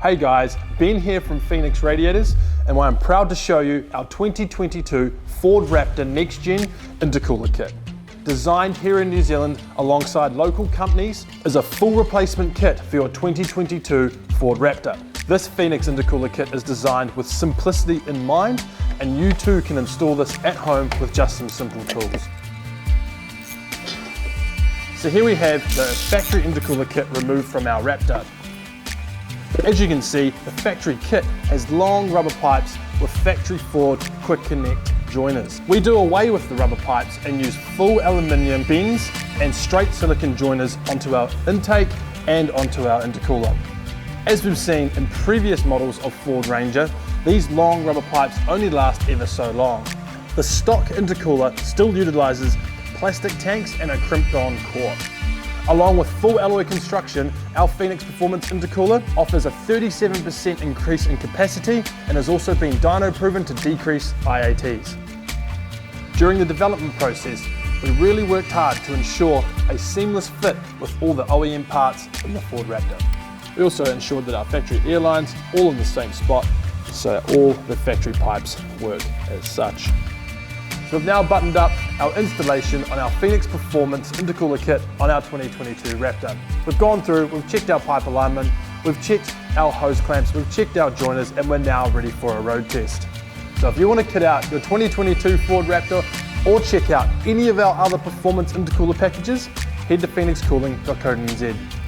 Hey guys, Ben here from Fenix Radiators, and I'm proud to show you our 2022 Ford Raptor Next Gen Intercooler Kit. Designed here in New Zealand alongside local companies, is a full replacement kit for your 2022 Ford Raptor. This Fenix Intercooler Kit is designed with simplicity in mind, and you too can install this at home with just some simple tools. So here we have the factory intercooler kit removed from our Raptor. As you can see, the factory kit has long rubber pipes with factory forward quick connect joiners. We do away with the rubber pipes and use full aluminium bends and straight silicone joiners onto our intake and onto our intercooler. As we've seen in previous models of Ford Ranger, these long rubber pipes only last ever so long. The stock intercooler still utilises plastic tanks and a crimped on core. Along with full alloy construction, our Fenix Performance Intercooler offers a 37% increase in capacity and has also been dyno proven to decrease IATs. During the development process, we really worked hard to ensure a seamless fit with all the OEM parts in the Ford Raptor. We also ensured that our factory air lines all in the same spot, so all the factory pipes work as such. So we've now buttoned up our installation on our Fenix Performance Intercooler Kit on our 2022 Raptor. We've gone through, we've checked our pipe alignment, we've checked our hose clamps, we've checked our joiners, and we're now ready for a road test. So if you want to kit out your 2022 Ford Raptor or check out any of our other performance intercooler packages, head to fenixcooling.co.nz.